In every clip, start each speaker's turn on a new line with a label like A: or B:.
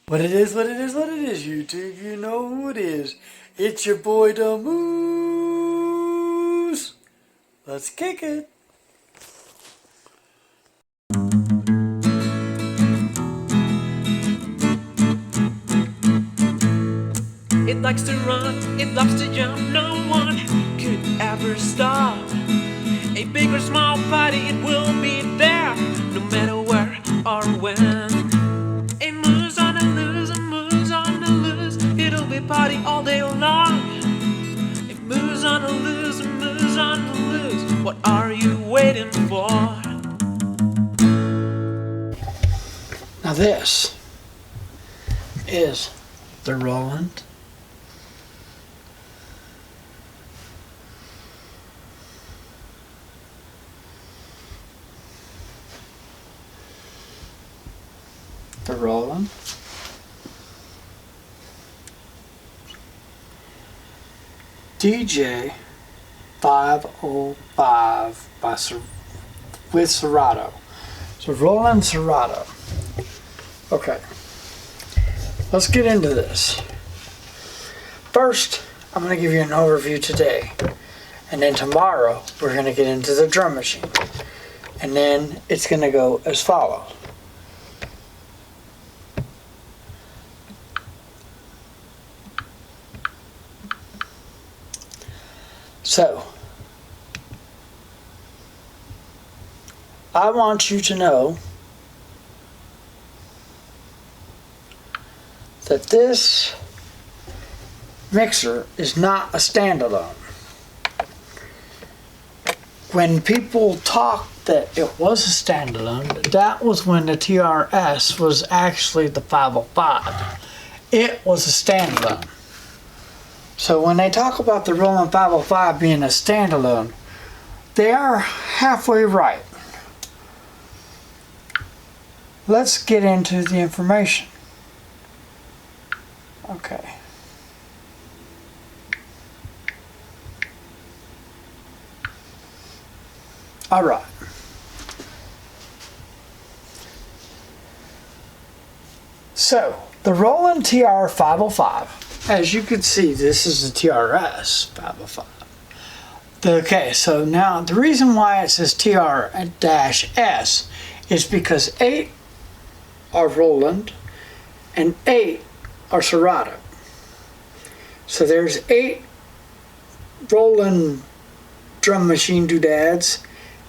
A: What it is, YouTube, you know who it is. It's your boy, the Moose. Let's kick it.
B: It likes to run, it loves to jump, no one could ever stop. A big or small party, it will be there, no matter where or when. It moves on the loose, it moves on the loose, it'll be party all day long. It moves on the loose, it moves on the loose, what are you waiting for?
A: Now this is the Roland DJ-505 with Serato. So Roland Serato. Okay, let's get into this. First, I'm going to give you an overview today, and then tomorrow we're going to get into the drum machine, and then it's going to go as follows. So, I want you to know that this mixer is not a standalone. When people talked that it was a standalone, that was when the TRS was actually the 505. It was a standalone. So when they talk about the Roland 505 being a standalone, they are halfway right. Let's get into the information. Okay. All right. So, the Roland TR-505, as you can see, this is the TRS 505. Okay, so now the reason why it says TR-S is because 8 are Roland and 8 are Serato. So there's 8 Roland drum machine doodads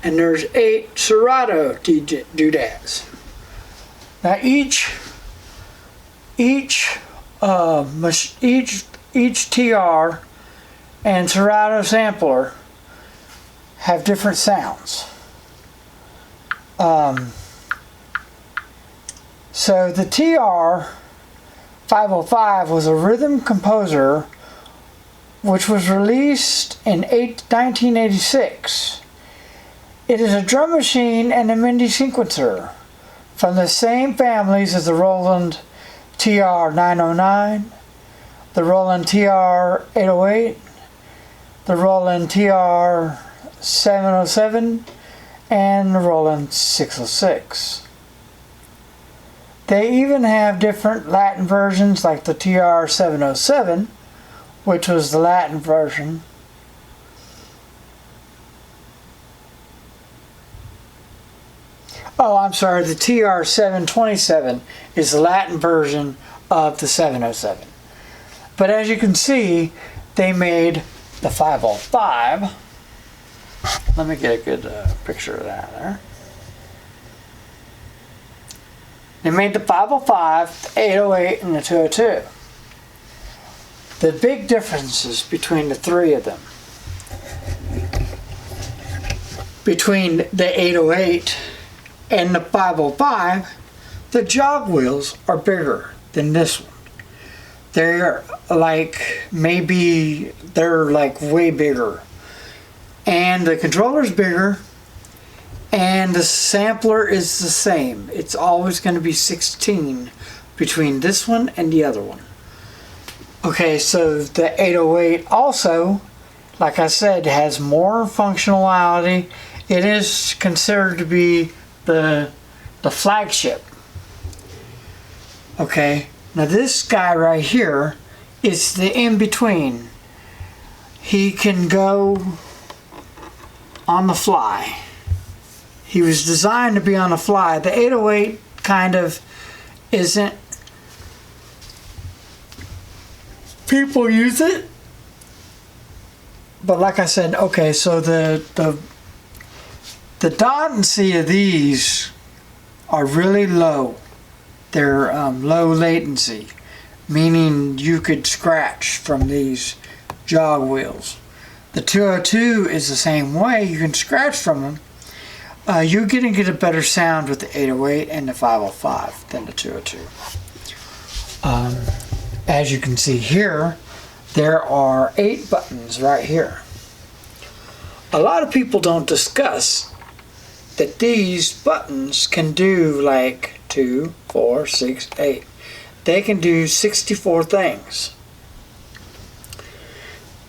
A: and there's 8 Serato doodads. Now each TR and Serato sampler have different sounds. So the TR-505 was a rhythm composer which was released in 1986. It is a drum machine and a MIDI sequencer from the same families as the Roland TR-909, the Roland TR-808, the Roland TR-707, and the Roland 606. They even have different Latin versions like the TR-707, which was the Latin version. Oh, I'm sorry, the TR-727 is the Latin version of the 707. But as you can see, they made the 505. Let me get a good picture of that there. They made the 505, the 808, and the 202. The big differences between the three of them. Between the 808 and the 505, the jog wheels are bigger than this one. They're like, they're like way bigger. And the controller's bigger, and the sampler is the same. It's always going to be 16 between this one and the other one. Okay, so the 808 also, like I said, has more functionality. It is considered to be the flagship. Okay, Now this guy right here is the in-between. He can go on the fly. He was designed to be on the fly. The 808 kind of isn't. People use it, but like I said, okay, so the latency of these are really low. They're low latency, meaning you could scratch from these jog wheels. The 202 is the same way. You can scratch from them. You're going to get a better sound with the 808 and the 505 than the 202. As you can see here, there are 8 buttons right here. A lot of people don't discuss that these buttons can do like 2, 4, 6, 8. They can do 64 things.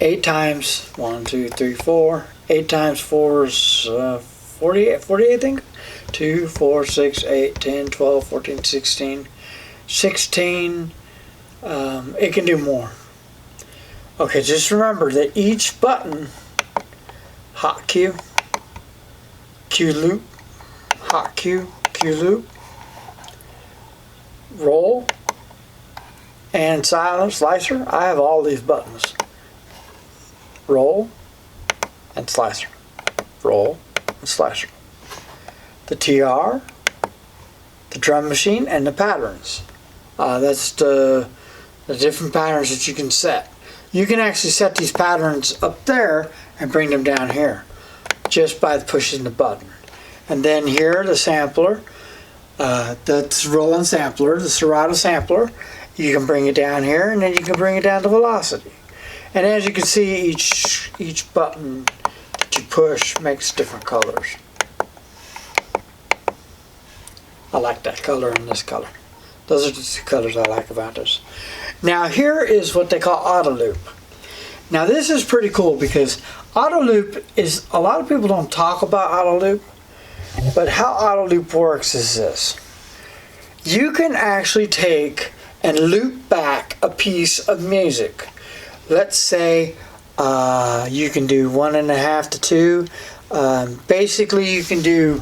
A: 8 times 1, 2, 3, 4. 8 times 4 is 48, I think. 2, 4, 6, 8, 10, 12, 14, 16. 16. It can do more. Okay, just remember that each button, hot cue, cue loop, hot cue, cue loop, roll, and silence, slicer. I have all these buttons. Roll and slicer. Roll and slicer. The TR, the drum machine, and the patterns. That's the different patterns that you can set. You can actually set these patterns up there and bring them down here just by pushing the button. And then here, the sampler, the Roland sampler, the Serato sampler, you can bring it down here, and then you can bring it down to velocity. And as you can see, each button that you push makes different colors. I like that color and this color. Those are the 2 colors I like about this. Now here is what they call auto loop. Now this is pretty cool because auto loop is, a lot of people don't talk about auto loop, but how auto loop works is this. You can actually take and loop back a piece of music. Let's say you can do 1.5 to 2. Basically you can do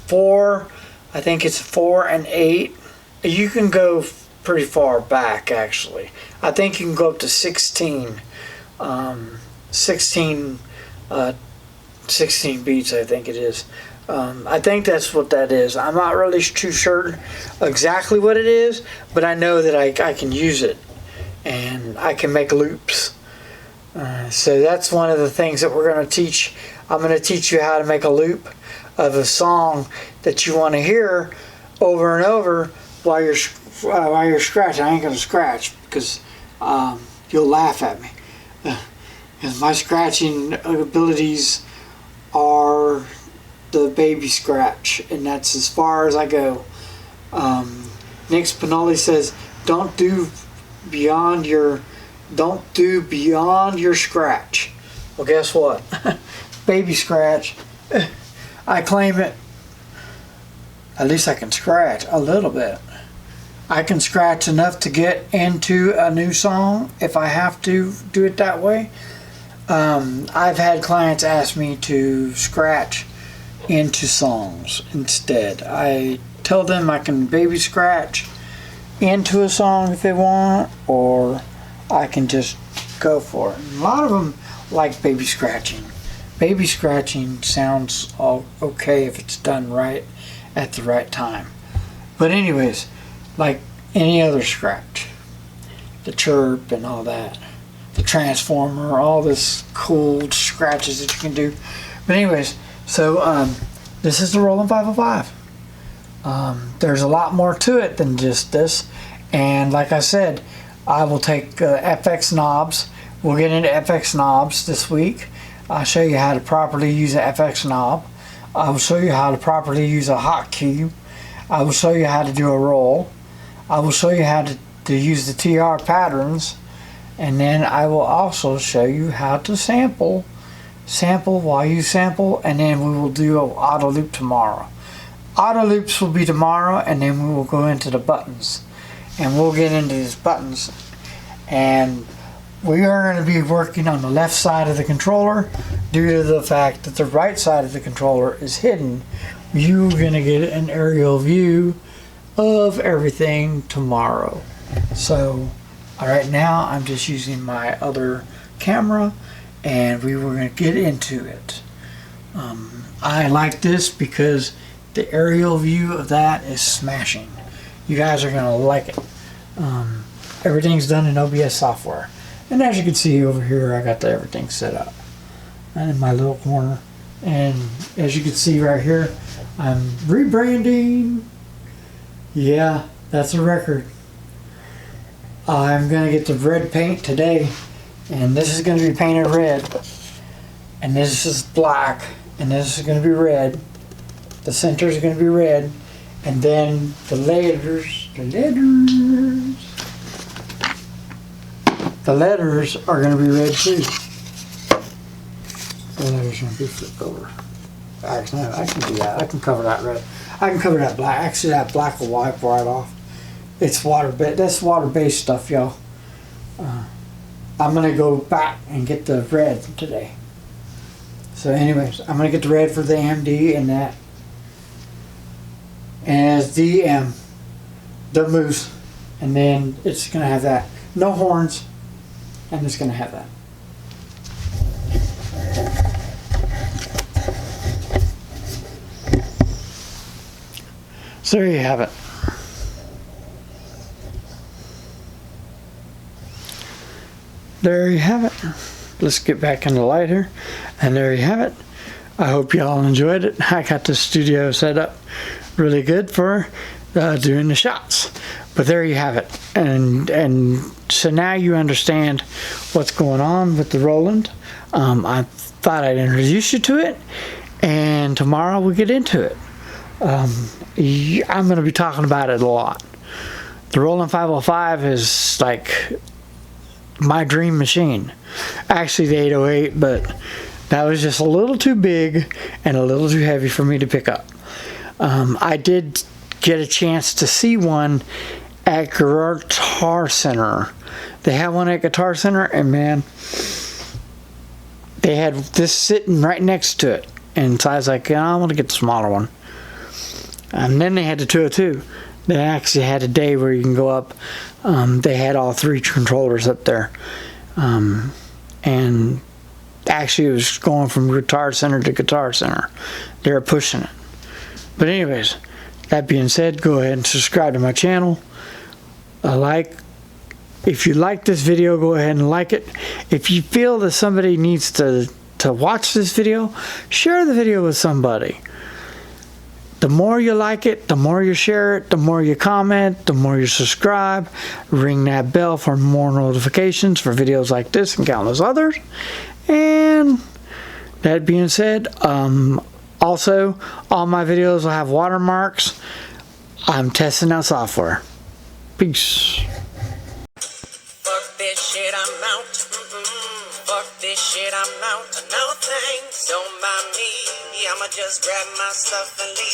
A: 4, I think it's 4 and 8. You can go pretty far back actually. I think you can go up to 16. 16 beats, I think it is. I think that's what that is. I'm not really too certain exactly what it is, but I know that I can use it and I can make loops. So that's one of the things that we're going to teach. I'm going to teach you how to make a loop of a song that you want to hear over and over while you're scratching. I ain't going to scratch because you'll laugh at me. Because my scratching abilities are the baby scratch, and that's as far as I go. Nick Spinelli says, don't do beyond your scratch. Well, guess what? Baby scratch. I claim it. At least I can scratch a little bit. I can scratch enough to get into a new song if I have to do it that way. I've had clients ask me to scratch into songs instead. I tell them I can baby scratch into a song if they want, or I can just go for it. And a lot of them like baby scratching. Baby scratching sounds all okay if it's done right at the right time. But anyways, like any other scratch, the chirp and all that, the transformer, all this cool scratches that you can do. But anyways, so this is the Roland 505. There's a lot more to it than just this, and like I said, I will take FX knobs. We'll get into FX knobs this week. I'll show you how to properly use an FX knob. I will show you how to properly use a hot cue. I will show you how to do a roll. I will show you how to use the TR patterns, and then I will also show you how to sample while you sample, and then we will do an auto loop tomorrow. Auto loops will be tomorrow, and then we will go into the buttons. and we'll get into these buttons. And we are going to be working on the left side of the controller due to the fact that the right side of the controller is hidden. You're going to get an aerial view of everything tomorrow. So right now I'm just using my other camera, and we were going to get into it. I like this because the aerial view of that is smashing. You guys are going to like it. Everything's done in OBS software. And as you can see over here, I got everything set up in my little corner. And as you can see right here, I'm rebranding. Yeah, that's a record. I'm going to get the red paint today. And this is going to be painted red. And this is black. And this is going to be red. The center is going to be red. And then the letters are going to be red too. The letters are going to be flipped over. Actually, no, I can do that. I can cover that red. I can cover that black. Actually, that black will wipe right off. It's water-based. That's water-based stuff, y'all. I'm going to go back and get the red today. So anyways, I'm going to get the red for the AMD and that. And it's the moose. And then it's going to have that. No horns. And it's going to have that. So there you have it. There you have it. Let's get back in the light here. And there you have it. I hope y'all enjoyed it. I got the studio set up really good for doing the shots. But there you have it. And so now you understand what's going on with the Roland. I thought I'd introduce you to it. And tomorrow we'll get into it. I'm going to be talking about it a lot. The Roland 505 is like my dream machine. Actually the 808, but that was just a little too big and a little too heavy for me to pick up. I did get a chance to see one at Guitar Center. They have one at Guitar Center, and man, they had this sitting right next to it. And so I was like, I want to get the smaller one. And then they had the 202. They actually had a day where you can go up. They had all three controllers up there. And actually it was going from Guitar Center to Guitar Center. They were pushing it. But anyways, that being said, go ahead and subscribe to my channel. If you like this video, go ahead and like it. If you feel that somebody needs to watch this video, share the video with somebody. The more you like it, the more you share it, the more you comment, the more you subscribe. Ring that bell for more notifications for videos like this and countless others. And that being said, also, all my videos will have watermarks. I'm testing out software. Peace.
B: Fuck this shit, I'm out. Fuck this shit, I'm out. No thanks, don't mind me. I'ma just grab my stuff and leave.